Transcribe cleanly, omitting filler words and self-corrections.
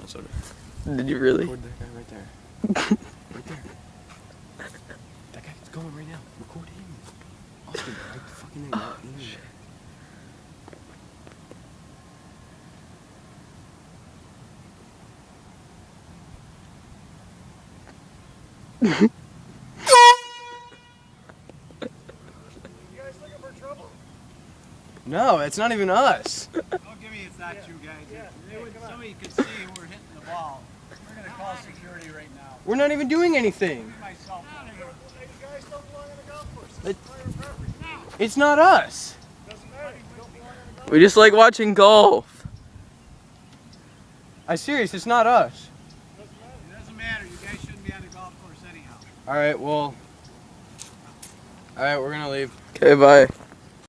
sort of. Did you really? Record that guy right there. Right there. That guy's going right now. Record him. Austin, right fucking there. Oh, shit. You guys looking for trouble? No, it's not even us. Don't give me it's not you guys. Somebody could see we're hitting the ball. We're going to call security right now. We're not even doing anything. Myself out of here. You guys don't belong on the golf course. It's private property. It's not us. Doesn't matter. You don't belong on the golf course. We just like watching golf. I'm serious, it's not us. It doesn't matter. You guys shouldn't be on the golf course anyhow. Alright, well. Alright, we're gonna leave. Okay, bye.